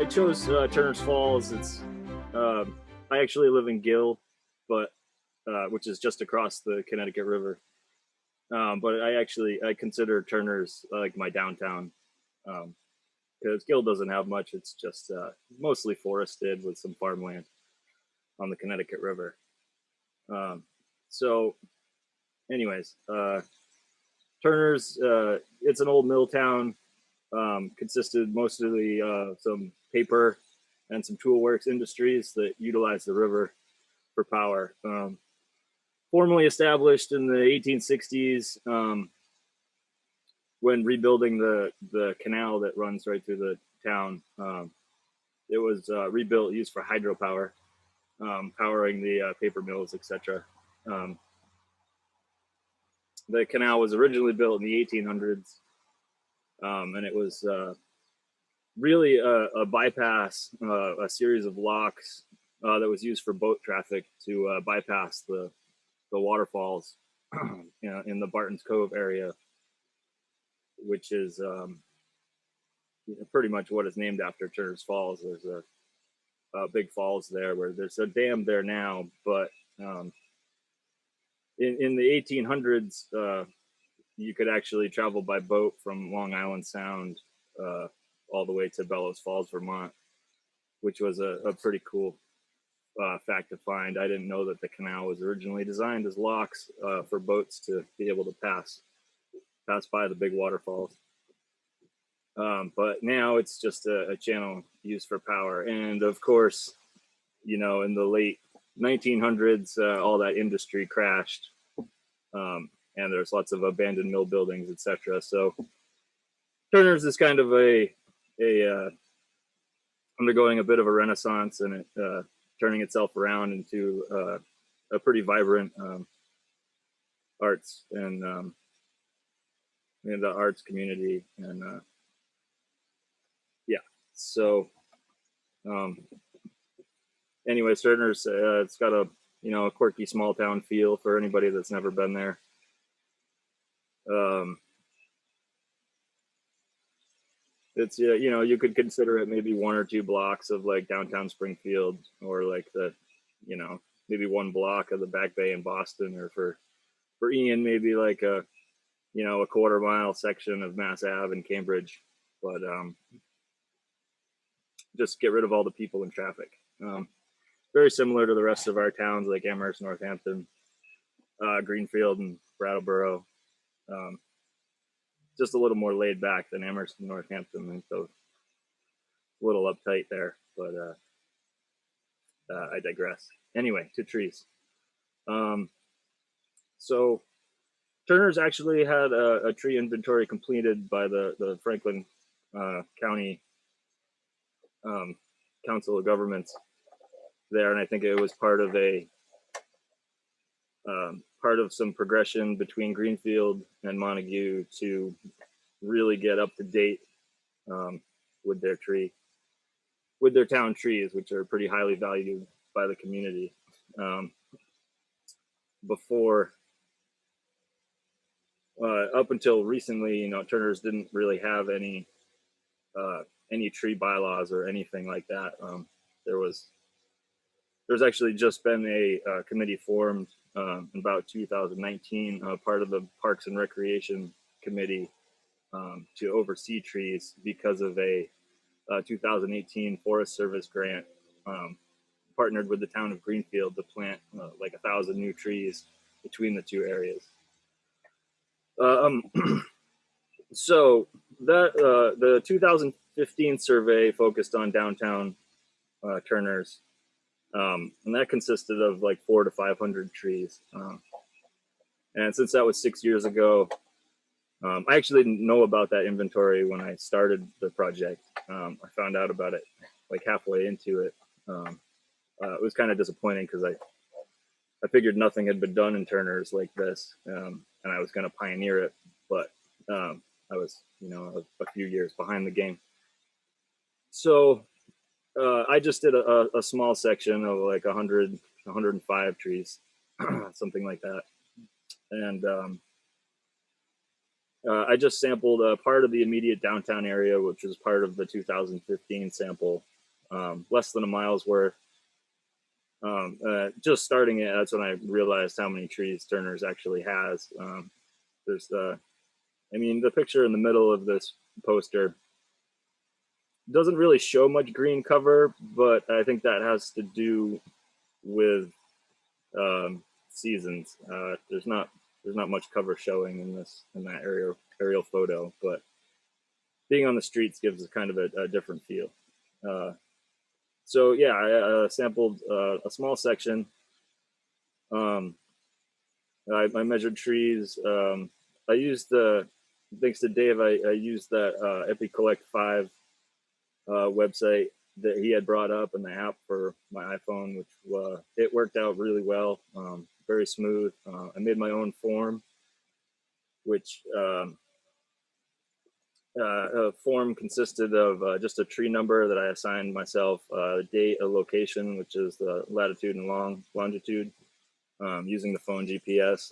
I chose Turner's Falls. Uh, I actually live in Gill, but which is just across the Connecticut River. But I consider Turner's like my downtown because Gill doesn't have much. It's just mostly forested with some farmland on the Connecticut River. Um, so, anyways, Turner's it's an old mill town. Consisted mostly some paper and some tool works industries that utilize the river for power. Formally established in the 1860s when rebuilding the canal that runs right through the town. It was rebuilt, used for hydropower, powering the paper mills, etc. Um, the canal was originally built in the 1800s, and it was really a bypass, a series of locks that was used for boat traffic to bypass the waterfalls in the Barton's Cove area, which is pretty much what is named after Turner's Falls. There's a big falls there where there's a dam there now, but in the 1800s, you could actually travel by boat from Long Island Sound all the way to Bellows Falls, Vermont, which was a pretty cool fact to find. I didn't know that the canal was originally designed as locks for boats to be able to pass by the big waterfalls. But now it's just a channel used for power. And of course, in the late 1900s, all that industry crashed. And there's lots of abandoned mill buildings, etc. So Turner's is kind of a undergoing a bit of a renaissance, and it turning itself around into a pretty vibrant arts and the arts community. And yeah, so anyway, Turner's it's got a quirky small town feel for anybody that's never been there. It's you could consider it maybe one or two blocks of like downtown Springfield, or like maybe one block of the Back Bay in Boston, or for Ian maybe like a quarter mile section of Mass Ave in Cambridge. But just get rid of all the people and traffic. Very similar to the rest of our towns like Amherst, Northampton, Greenfield, and Brattleboro. Just a little more laid back than Amherst and Northampton, and so a little uptight there. But I digress. Anyway, to trees. So Turner's actually had a tree inventory completed by the Franklin County Council of Governments there, and I think it was part of some progression between Greenfield and Montague to really get up to date with their town trees, which are pretty highly valued by the community. Before up until recently, Turner's didn't really have any tree bylaws or anything like that. There's actually just been a committee formed in about 2019, part of the Parks and Recreation Committee, to oversee trees because of a 2018 Forest Service grant partnered with the town of Greenfield to plant like 1,000 new trees between the two areas. So that the 2015 survey focused on downtown Turner's, and that consisted of like 400 to 500 trees. And since that was 6 years ago, I actually didn't know about that inventory when I started the project. I found out about it like halfway into it. It was kind of disappointing because I figured nothing had been done in Turner's like this, and I was going to pioneer it, but I was, a few years behind the game. So I just did a small section of like 100, 105 trees, something like that. And I just sampled part of the immediate downtown area, which was part of the 2015 sample. less than a mile's worth. Just starting it, that's when I realized how many trees Turner's actually has. There's I mean, the picture in the middle of this poster doesn't really show much green cover, but I think that has to do with seasons. There's not much cover showing in that aerial photo, but being on the streets gives kind of a different feel. So yeah, I sampled a small section. I measured trees. I used thanks to Dave, I used that EpiCollect 5 website that he had brought up in the app for my iPhone, which it worked out really well, very smooth. I made my own form, which form consisted of just a tree number that I assigned myself, a date, a location, which is the latitude and longitude, using the phone GPS,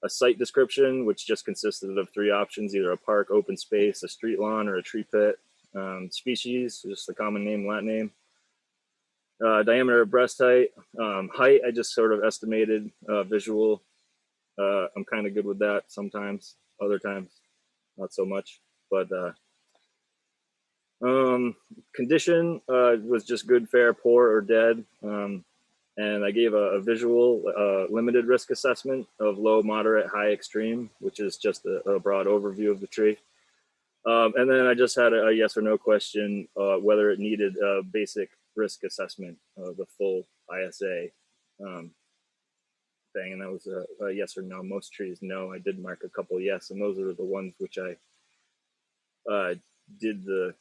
a site description, which just consisted of 3 options, either a park, open space, a street lawn, or a tree pit. Species, just the common name, Latin name. Diameter of breast height. Height, I just sort of estimated, visual. I'm kind of good with that sometimes, other times not so much. But condition was just good, fair, poor, or dead. And I gave a visual limited risk assessment of low, moderate, high, extreme, which is just a broad overview of the tree. And then I just had a yes or no question, whether it needed a basic risk assessment of the full ISA thing. And that was a yes or no. Most trees, no. I did mark a couple yes, and those are the ones which I did the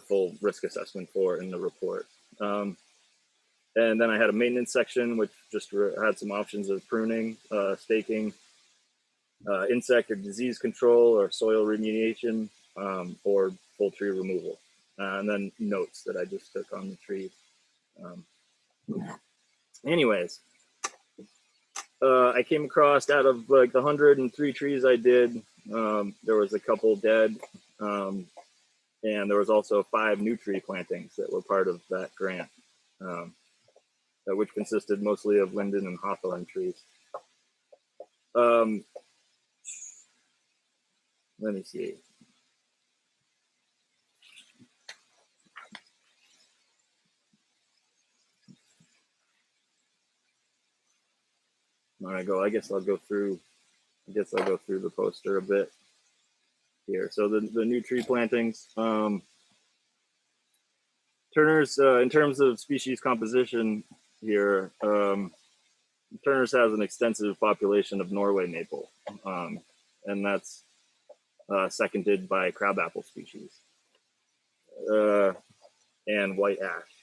full risk assessment for in the report. And then I had a maintenance section, which just had some options of pruning, staking, insect or disease control, or soil remediation, or full tree removal. And then notes that I just took on the trees. Anyways, I came across, out of like the 103 trees I did, there was a couple dead. And there was also 5 new tree plantings that were part of that grant, which consisted mostly of linden and hawthorn trees. Let me see. I guess I'll go through the poster a bit here. So the new tree plantings. Turner's, in terms of species composition here, Turner's has an extensive population of Norway maple, and that's seconded by crabapple species and white ash.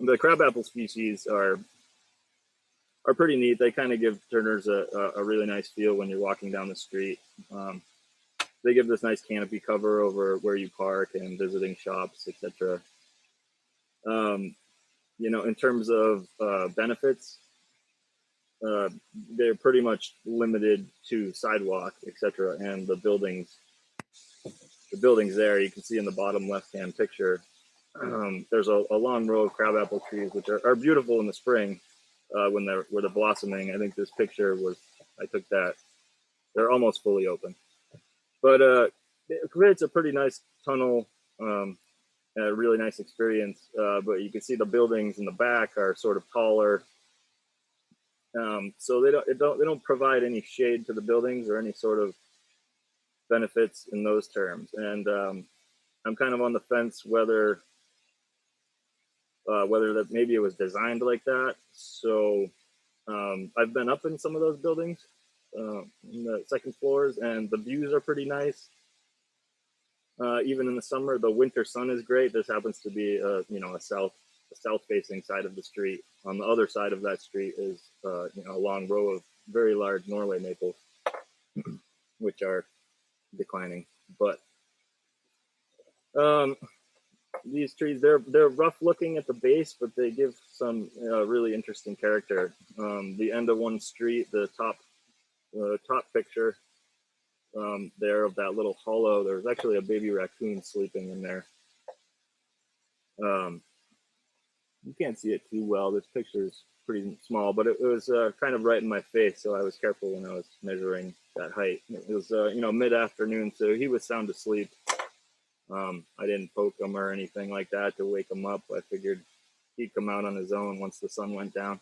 The crabapple species are pretty neat. They kind of give Turner's a really nice feel when you're walking down the street. They give this nice canopy cover over where you park and visiting shops, etc. In terms of benefits, they're pretty much limited to sidewalk, etc. And the buildings there, you can see in the bottom left-hand picture, there's a long row of crabapple trees, which are beautiful in the spring when they're blossoming. I think this picture I took that. They're almost fully open. But it creates a pretty nice tunnel, a really nice experience. But you can see the buildings in the back are sort of taller, so they don't provide any shade to the buildings or any sort of benefits in those terms. And I'm kind of on the fence whether that maybe it was designed like that. So I've been up in some of those buildings, in the second floors, and the views are pretty nice. Even in the summer, the winter sun is great. This happens to be a south-facing side of the street. On the other side of that street is a long row of very large Norway maples, which are declining. But these trees, they're rough looking at the base, but they give some really interesting character. The end of one street, the top picture, there of that little hollow. There's actually a baby raccoon sleeping in there. You can't see it too well. This picture is pretty small, but it was kind of right in my face, so I was careful when I was measuring that height. It was mid-afternoon, so he was sound asleep. I didn't poke him or anything like that to wake him up. I figured he'd come out on his own once the sun went down.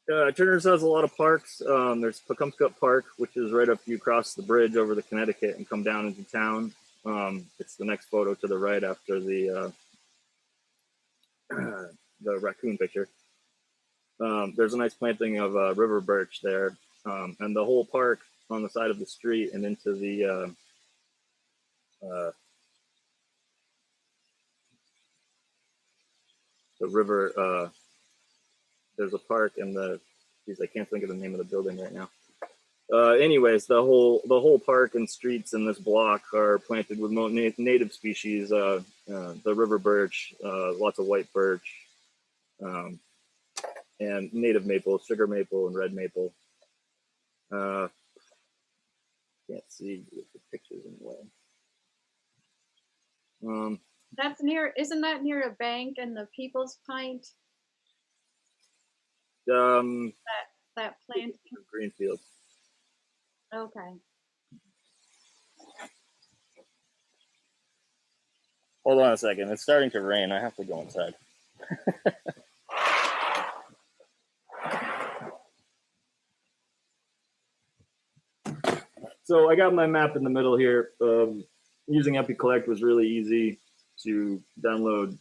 Turner's has a lot of parks. There's Pecumscut Park, which is right after you cross the bridge over the Connecticut and come down into town. It's the next photo to the right after the raccoon picture. There's a nice planting of river birch there, and the whole park on the side of the street and into the river. There's a park and I can't think of the name of the building right now. Anyways, the whole park and streets in this block are planted with native species, the river birch, lots of white birch, and native maple, sugar maple, and red maple. Can't see the pictures anyway. That's isn't that near a bank and the People's Pint? That plant. Greenfield. Okay. Hold on a second. It's starting to rain. I have to go inside. So I got my map in the middle here. Using EpiCollect was really easy to download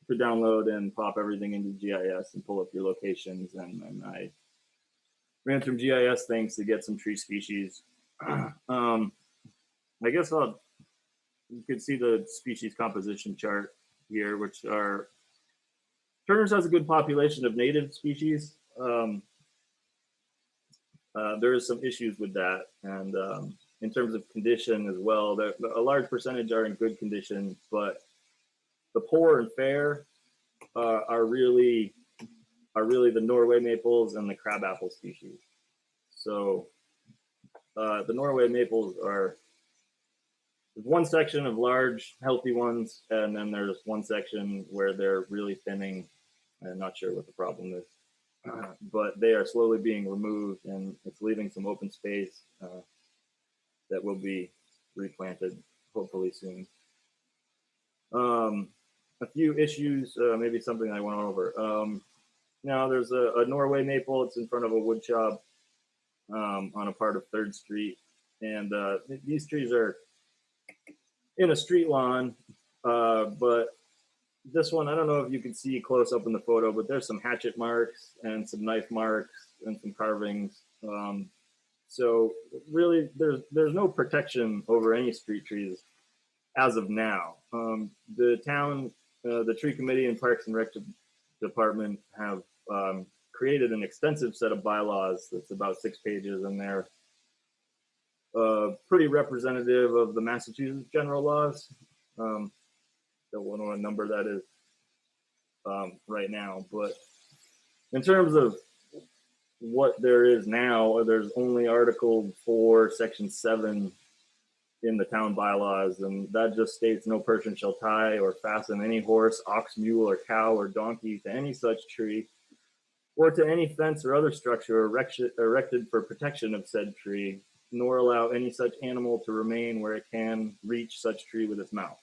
and pop everything into GIS and pull up your locations. And I ran through GIS things to get some tree species. I guess you could see the species composition chart here, which are Turner's has a good population of native species. There is some issues with that, and in terms of condition as well, a large percentage are in good condition, but the poor and fair are really the Norway maples and the crabapple species. So the Norway maples are one section of large, healthy ones, and then there's one section where they're really thinning. I'm not sure what the problem is, but they are slowly being removed, and it's leaving some open space that will be replanted hopefully soon. A few issues, maybe something I went over. Now there's a Norway maple. It's in front of a wood shop on a part of 3rd Street, and these trees are in a street lawn, but this one, I don't know if you can see close up in the photo, but there's some hatchet marks and some knife marks and some carvings. So really, there's no protection over any street trees as of now. The town, the tree committee and Parks and Rec department have created an extensive set of bylaws that's about 6 pages, and they're pretty representative of the Massachusetts general laws. Don't know what number that is right now, but in terms of what there is now, there's only Article 4, Section 7 in the town bylaws, and that just states no person shall tie or fasten any horse, ox, mule, or cow, or donkey to any such tree, or to any fence or other structure erected for protection of said tree, nor allow any such animal to remain where it can reach such tree with its mouth.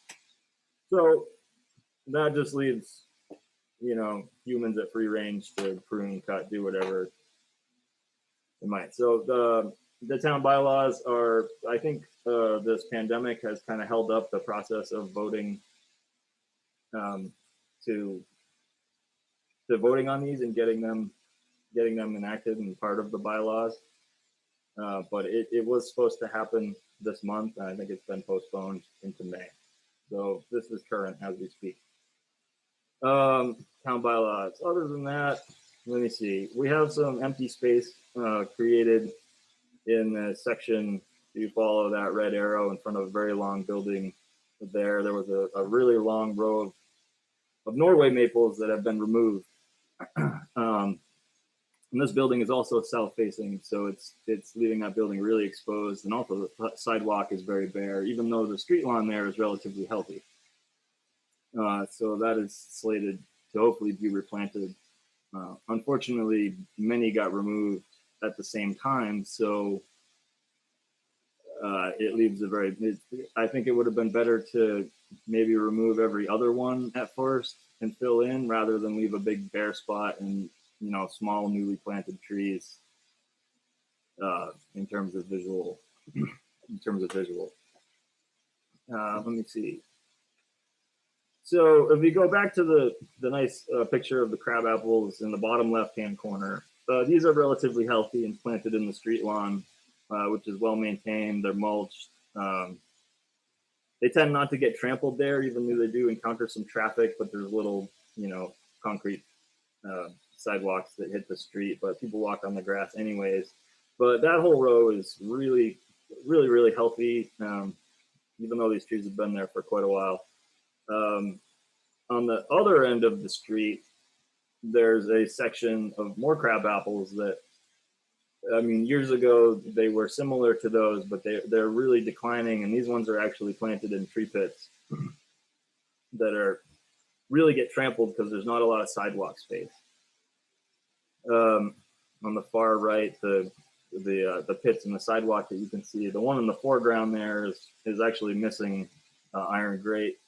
So that just leaves, humans at free range to prune, cut, do whatever they might. So the town bylaws are, I think this pandemic has kind of held up the process of voting to voting on these and getting them enacted and part of the bylaws. But it was supposed to happen this month, and I think it's been postponed into May. So this is current as we speak. Town bylaws. Other than that, let me see. We have some empty space created in the section. If you follow that red arrow in front of a very long building there was a really long row of Norway maples that have been removed. And this building is also south facing, so it's leaving that building really exposed, and also the sidewalk is very bare, even though the street lawn there is relatively healthy. So that is slated to hopefully be replanted. Unfortunately, many got removed at the same time, so it leaves a very. I think it would have been better to maybe remove every other one at first and fill in, rather than leave a big bare spot and small newly planted trees. In terms of visual, let me see. So if we go back to the nice picture of the crab apples in the bottom left hand corner, these are relatively healthy and planted in the street lawn, which is well maintained. They're mulched. They tend not to get trampled there, even though they do encounter some traffic. But there's little, concrete sidewalks that hit the street, but people walk on the grass anyways. But that whole row is really, really, really healthy, even though these trees have been there for quite a while. On the other end of the street, there's a section of more crab apples that, I mean, years ago they were similar to those, but they're really declining, and these ones are actually planted in tree pits that are really get trampled because there's not a lot of sidewalk space. On the far right, the pits and the sidewalk that you can see, the one in the foreground there is actually missing iron grate.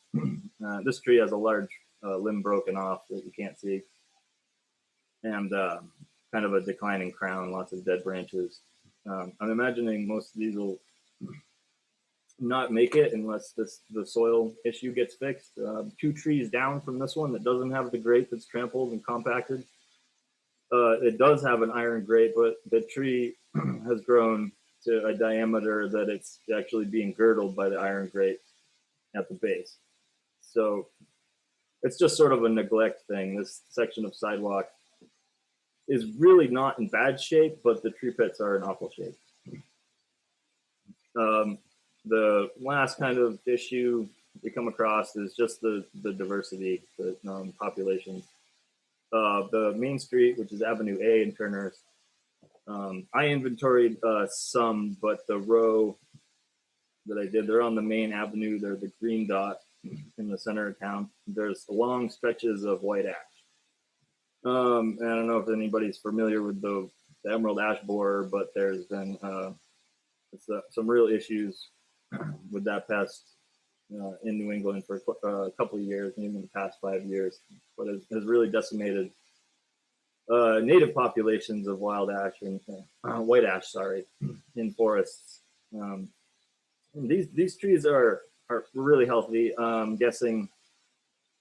This tree has a large limb broken off that you can't see, and kind of a declining crown, lots of dead branches. I'm imagining most of these will not make it unless the soil issue gets fixed. 2 trees down from this one that doesn't have the grate that's trampled and compacted. It does have an iron grate, but the tree has grown to a diameter that it's actually being girdled by the iron grate at the base. So it's just sort of a neglect thing. This section of sidewalk is really not in bad shape, but the tree pits are in awful shape. The last kind of issue we come across is just the diversity, the population. The main street, which is Avenue A in Turners, I inventoried some, but the row that I did, they're on the main avenue. They're the green dot in the center of town. There's long stretches of white ash. And I don't know if anybody's familiar with the emerald ash borer, but there's been some real issues with that pest in New England for a couple of years, even the past 5 years, but it has really decimated native populations of wild ash and white ash, in forests. These trees are really healthy. I'm guessing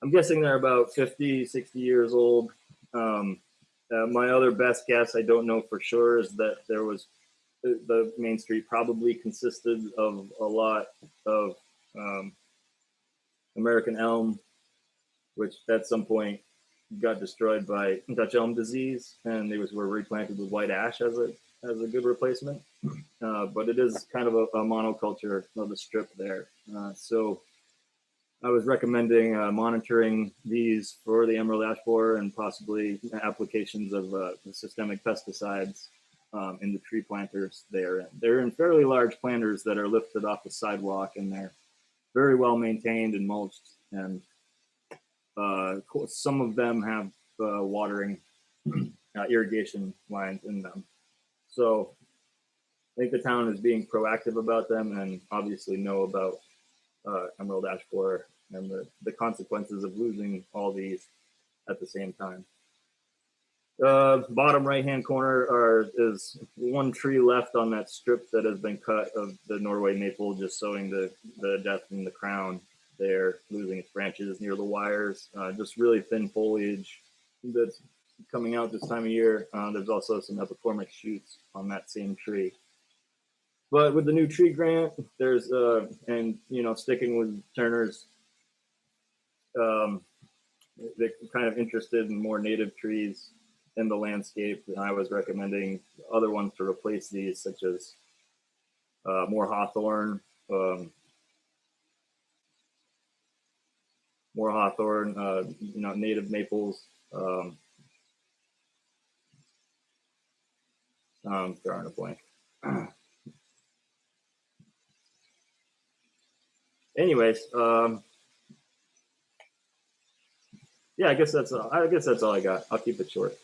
they're about 50, 60 years old. My other best guess, I don't know for sure, is that there was the main street probably consisted of a lot of American elm, which at some point got destroyed by Dutch elm disease, and they were replanted with white ash as a good replacement. But it is kind of a monoculture of the strip there. So I was recommending monitoring these for the emerald ash borer and possibly applications of systemic pesticides in the tree planters there. They're in fairly large planters that are lifted off the sidewalk, and they're very well maintained and mulched. And some of them have watering irrigation lines in them. So I think the town is being proactive about them, and obviously know about emerald ash borer and the consequences of losing all these at the same time. Bottom right hand corner is one tree left on that strip that has been cut of the Norway maple, just showing the death in the crown there, losing its branches near the wires. Just really thin foliage that's coming out this time of year. There's also some epicormic shoots on that same tree. But with the new tree grant, there's and sticking with Turner's, they're kind of interested in more native trees in the landscape, and I was recommending other ones to replace these, such as more hawthorn, native maples, Drawing a blank. Anyways, yeah, I guess that's all. I guess that's all I got. I'll keep it short.